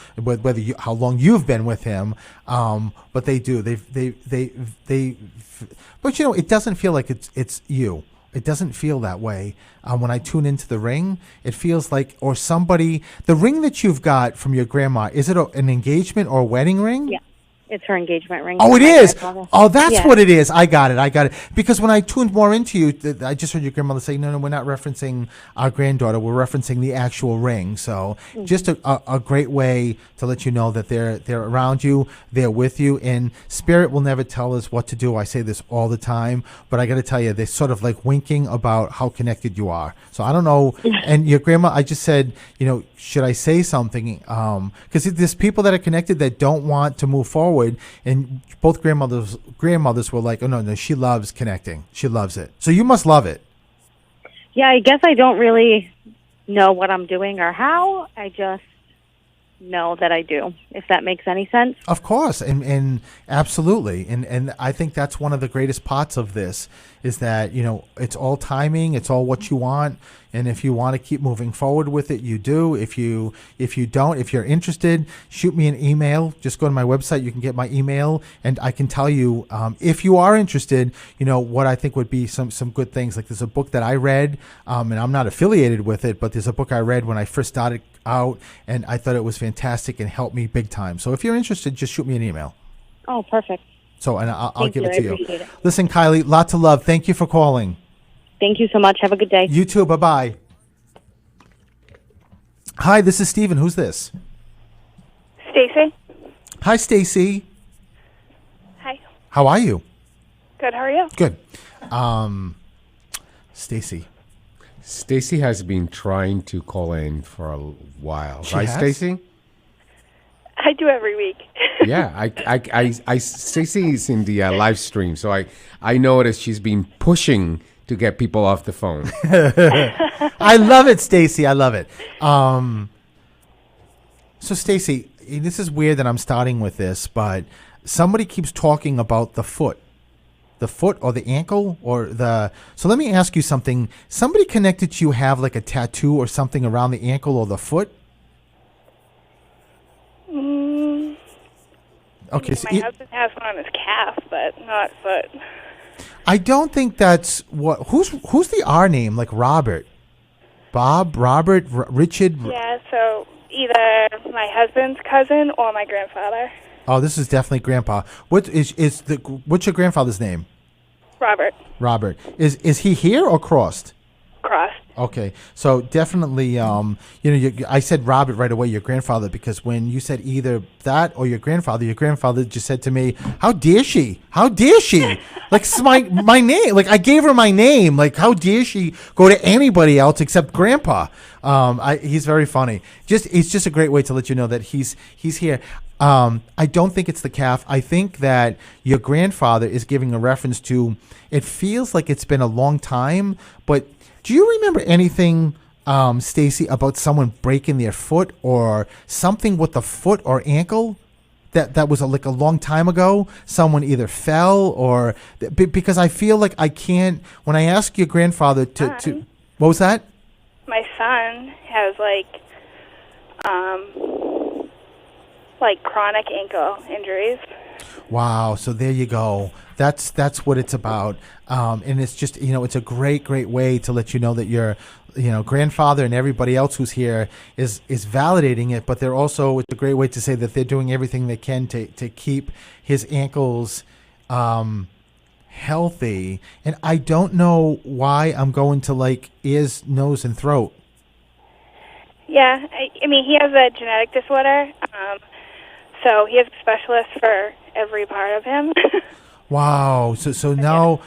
[SPEAKER 1] how long you've been with him, but they do. But you know, it doesn't feel like it's you. It doesn't feel that way. When I tune into the ring, it feels like, or somebody, the ring that you've got from your grandma, is it an engagement or a wedding ring?
[SPEAKER 6] Yeah. It's her engagement ring.
[SPEAKER 1] Oh, it
[SPEAKER 6] My
[SPEAKER 1] is.
[SPEAKER 6] grandfather.
[SPEAKER 1] Oh, that's
[SPEAKER 6] Yeah.
[SPEAKER 1] what it is. I got it. Because when I tuned more into you, I just heard your grandmother say, no, we're not referencing our granddaughter. We're referencing the actual ring. So just a great way to let you know that they're around you. They're with you. And Spirit will never tell us what to do. I say this all the time. But I got to tell you, they're sort of like winking about how connected you are. So I don't know. And your grandma, I just said, you know, should I say something? Because there's people that are connected that don't want to move forward. And both grandmothers were like, oh, no, she loves connecting. She loves it. So you must love it.
[SPEAKER 6] Yeah, I guess I don't really know what I'm doing or how. I just know that I do, if that makes any sense.
[SPEAKER 1] Of course, and absolutely, and I think that's one of the greatest parts of this is that, you know, it's all timing, it's all what you want, and if you want to keep moving forward with it, you do. If you don't, if you're interested, shoot me an email. Just go to my website. You can get my email, and I can tell you if you are interested. You know what I think would be some good things. Like there's a book that I read, and I'm not affiliated with it, but there's a book I read when I first started out, and I thought it was fantastic and helped me big time. So if you're interested, just shoot me an email.
[SPEAKER 6] Oh, perfect.
[SPEAKER 1] So, and I'll give
[SPEAKER 6] you.
[SPEAKER 1] it to
[SPEAKER 6] I
[SPEAKER 1] you.
[SPEAKER 6] appreciate it.
[SPEAKER 1] Listen, Kylie, lots of love. Thank you for calling.
[SPEAKER 6] Thank you so much. Have a good day.
[SPEAKER 1] You too. Bye-bye. Hi, this is Steven. Who's this?
[SPEAKER 7] Stacy.
[SPEAKER 1] Hi, Stacy.
[SPEAKER 7] Hi.
[SPEAKER 1] How are you?
[SPEAKER 7] Good. How are you?
[SPEAKER 1] Good. Stacy.
[SPEAKER 2] Stacy has been trying to call in for a while,
[SPEAKER 1] She
[SPEAKER 2] right,
[SPEAKER 1] has?
[SPEAKER 2] Stacy?
[SPEAKER 7] I do every week.
[SPEAKER 2] Yeah, I Stacy is in the live stream, so I noticed she's been pushing to get people off the phone.
[SPEAKER 1] I love it, Stacy. I love it. So, Stacy, this is weird that I'm starting with this, but somebody keeps talking about the foot or the ankle or the. So let me ask you something. Somebody connected to you have like a tattoo or something around the ankle or the foot? Okay. So
[SPEAKER 7] My husband has one on his calf, but not foot.
[SPEAKER 1] I don't think that's what. Who's the R name? Like Robert, Bob, Robert, Richard.
[SPEAKER 7] Yeah, so either my husband's cousin or my grandfather.
[SPEAKER 1] Oh, this is definitely Grandpa. What's your grandfather's name?
[SPEAKER 7] Robert.
[SPEAKER 1] Robert. Is he here or crossed?
[SPEAKER 7] Crossed.
[SPEAKER 1] Okay, so definitely, I said Robert right away, your grandfather, because when you said either that or your grandfather just said to me, "How dare she? How dare she?" Like it's my name. Like I gave her my name. Like how dare she go to anybody else except Grandpa? He's very funny. It's just a great way to let you know that he's here. I don't think it's the calf. I think that your grandfather is giving a reference to. It feels like it's been a long time, but. Do you remember anything, Stacy, about someone breaking their foot or something with the foot or ankle that was like a long time ago? Someone either fell or because I feel like I can't. When I ask your grandfather to what was that?
[SPEAKER 7] My son has like chronic ankle injuries.
[SPEAKER 1] Wow. So there you go. That's what it's about. And it's just, it's a great way to let you know that your, grandfather and everybody else who's here is validating it. But it's a great way to say that they're doing everything they can to keep his ankles healthy, and I don't know why I'm going to like ears, nose, and throat.
[SPEAKER 7] Yeah, I mean, he has a genetic disorder, so he has a specialist for every part of him.
[SPEAKER 1] Wow. So now,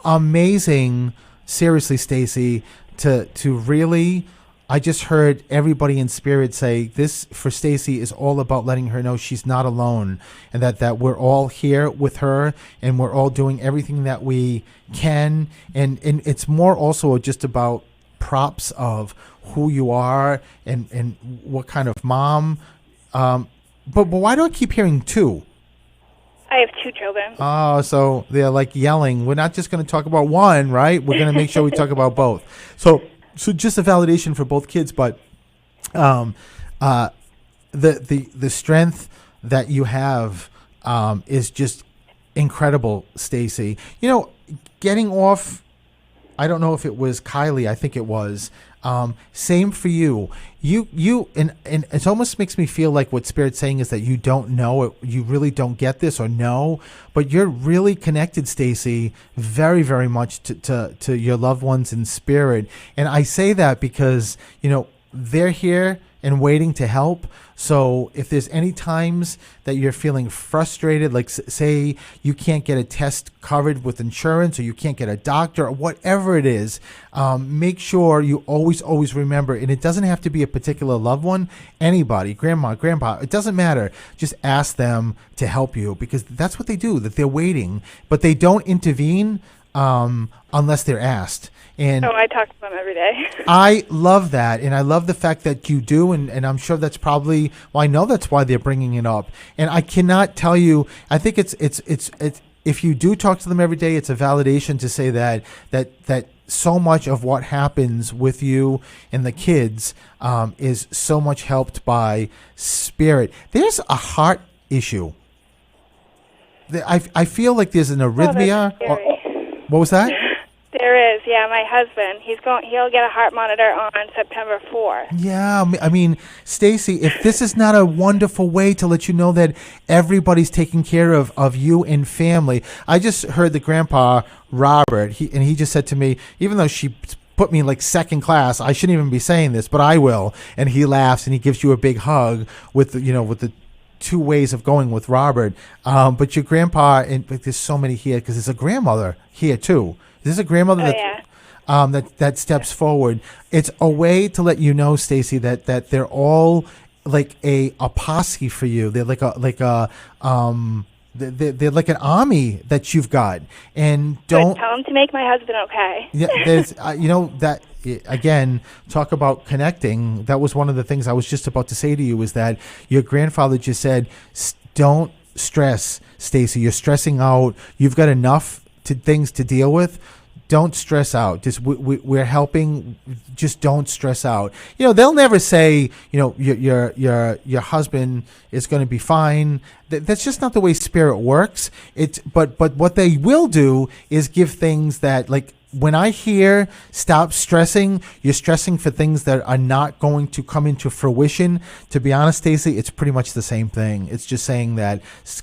[SPEAKER 1] amazing. Seriously, Stacy, to really, I just heard everybody in spirit say this for Stacy is all about letting her know she's not alone, and that we're all here with her, and we're all doing everything that we can, and it's more also just about props of who you are and what kind of mom. But why do I keep hearing two?
[SPEAKER 7] I have 2 children.
[SPEAKER 1] Oh, so they're like yelling. We're not just going to talk about one, right? We're going to make sure we talk about both. So just a validation for both kids, but the strength that you have is just incredible, Stacy. You know, getting off. I don't know if it was Kylie. I think it was. Same for you. You and it almost makes me feel like what Spirit's saying is that you don't know, you really don't get this or know, but you're really connected, Stacy, very, very much to your loved ones in spirit. And I say that because, you know, they're here and waiting to help. So if there's any times that you're feeling frustrated, like say you can't get a test covered with insurance, or you can't get a doctor, or whatever it is, make sure you always remember, and it doesn't have to be a particular loved one, anybody, grandma, grandpa, it doesn't matter. Just ask them to help you, because that's what they do, that they're waiting, but they don't intervene unless they're asked. And
[SPEAKER 7] I talk to them every day.
[SPEAKER 1] I love that, and I love the fact that you do, and I'm sure that's probably, well, I know that's why they're bringing it up. And I cannot tell you, I think it's if you do talk to them every day, it's a validation to say that so much of what happens with you and the kids is so much helped by spirit. There's a heart issue. I feel like there's an arrhythmia. What was that?
[SPEAKER 7] There is, yeah. My husband, he'll get a heart monitor on September 4th.
[SPEAKER 1] Yeah, I mean, Stacy, if this is not a wonderful way to let you know that everybody's taking care of you and family. I just heard the grandpa, Robert, he just said to me, even though she put me in like second class, I shouldn't even be saying this, but I will. And he laughs and he gives you a big hug with the 2 ways of going with Robert. But your grandpa, and there's so many here because there's a grandmother here too. There's a grandmother that steps forward. It's a way to let you know, Stacy, that they're all like a posse for you. They're they're like an army that you've got. And don't
[SPEAKER 7] tell them to make my husband okay.
[SPEAKER 1] Yeah, there's that again, talk about connecting. That was one of the things I was just about to say to you, is that your grandfather just said, don't stress, Stacy. You're stressing out. You've got enough things to deal with. Don't stress out. Just we're helping. Just don't stress out. You know, they'll never say, you know, your husband is going to be fine. That's just not the way spirit works. But what they will do is give things that, like, when I hear stop stressing, you're stressing for things that are not going to come into fruition. To be honest, Stacey, it's pretty much the same thing. It's just saying that,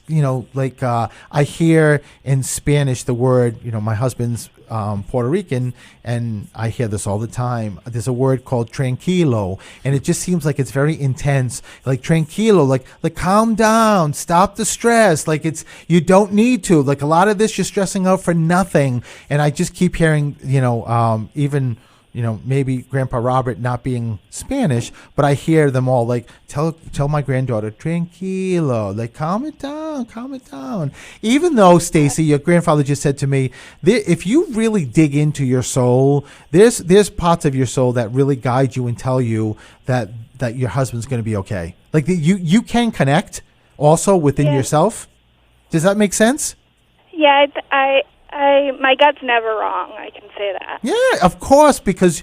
[SPEAKER 1] you know, like I hear in Spanish the word, you know, my husband's Puerto Rican, and I hear this all the time. There's a word called tranquilo, and it just seems like it's very intense. Like tranquilo, like calm down, stop the stress. Like you don't need to. Like a lot of this, you're stressing out for nothing. And I just keep hearing, you know, even, you know, maybe Grandpa Robert not being Spanish, but I hear them all like, tell my granddaughter, tranquilo, like calm it down. Even though, Stacy, your grandfather just said to me, if you really dig into your soul, there's parts of your soul that really guide you and tell you that your husband's going to be okay. Like you can connect also within yourself. Does that make sense?
[SPEAKER 7] Yeah, my gut's never wrong. I can say that.
[SPEAKER 1] Yeah, of course, because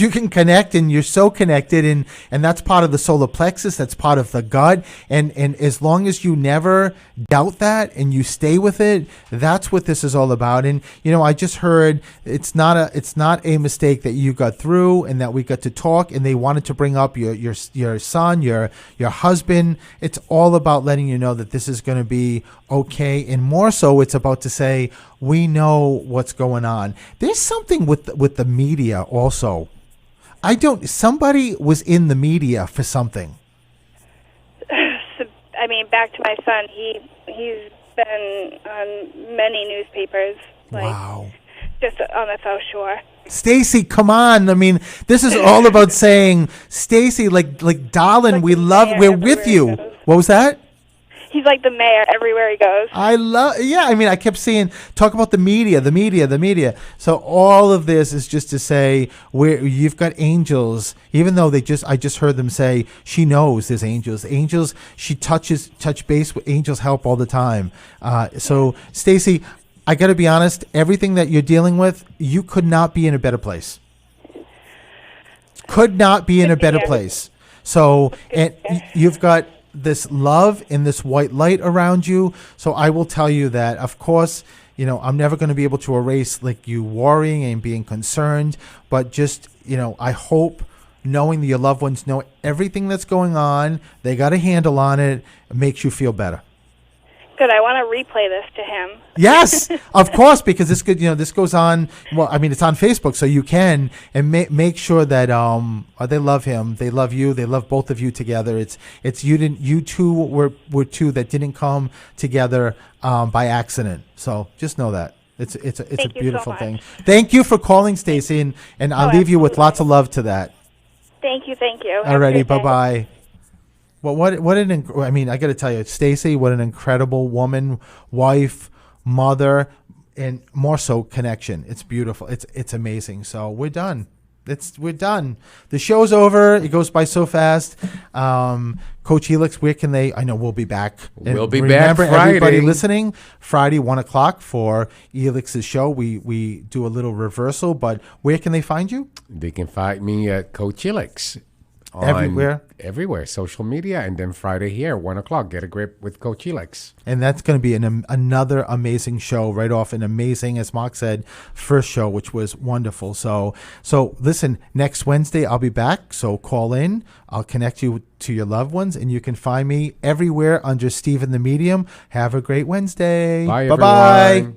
[SPEAKER 1] you can connect, and you're so connected, and that's part of the solar plexus. That's part of the gut, and as long as you never doubt that and you stay with it, that's what this is all about. And you know, I just heard it's not a mistake that you got through, and that we got to talk, and they wanted to bring up your son, your husband. It's all about letting you know that this is going to be okay, and more so, it's about to say we we know what's going on. There's something with the media also. Somebody was in the media for something.
[SPEAKER 7] I mean, back to my son. He's been on many newspapers.
[SPEAKER 1] Wow.
[SPEAKER 7] Just on the South Shore.
[SPEAKER 1] Stacy, come on. I mean, this is all about saying, Stacy, like darling, we're with you. What was that?
[SPEAKER 7] He's like the mayor everywhere he goes.
[SPEAKER 1] I mean, I kept saying, talk about the media. So all of this is just to say, you've got angels, even though I just heard them say, she knows there's angels. Angels, she touch base with angels help all the time. So Stacy, I got to be honest, everything that you're dealing with, you could not be in a better place. Could not be in a better place. So, and you've got this love and this white light around you. So I will tell you that, of course, I'm never going to be able to erase like you worrying and being concerned, but just, I hope knowing that your loved ones know everything that's going on, they got a handle on it, makes you feel better.
[SPEAKER 7] Good. I want to replay this to him.
[SPEAKER 1] Yes, of course, because this could, this goes on. Well, I mean, it's on Facebook, so you can and make sure that they love him, they love you, they love both of you together. It's you two were two that didn't come together by accident. So just know that it's a beautiful thing. Thank you for calling, Stacy, and I'll leave you with lots of love to that.
[SPEAKER 7] Thank you.
[SPEAKER 1] Alrighty, bye bye. Well, I got to tell you, Stacy, what an incredible woman, wife, mother, and more so connection. It's beautiful. It's amazing. So we're done. We're done. The show's over. It goes by so fast. Coach Helix, where can they? I know we'll be back.
[SPEAKER 2] We'll be back Friday.
[SPEAKER 1] Remember, everybody listening, Friday 1:00 for Helix's show. We do a little reversal, but where can they find you?
[SPEAKER 2] They can find me at Coach Helix. Everywhere, social media, and then Friday here, 1:00. Get a grip with Coach Helix.
[SPEAKER 1] And that's going to be another amazing show right off. An amazing, as Mark said, first show, which was wonderful. So listen, next Wednesday I'll be back. So call in. I'll connect you to your loved ones, and you can find me everywhere under Stephen the Medium. Have a great Wednesday.
[SPEAKER 2] Bye,
[SPEAKER 1] Bye-bye.
[SPEAKER 2] everyone.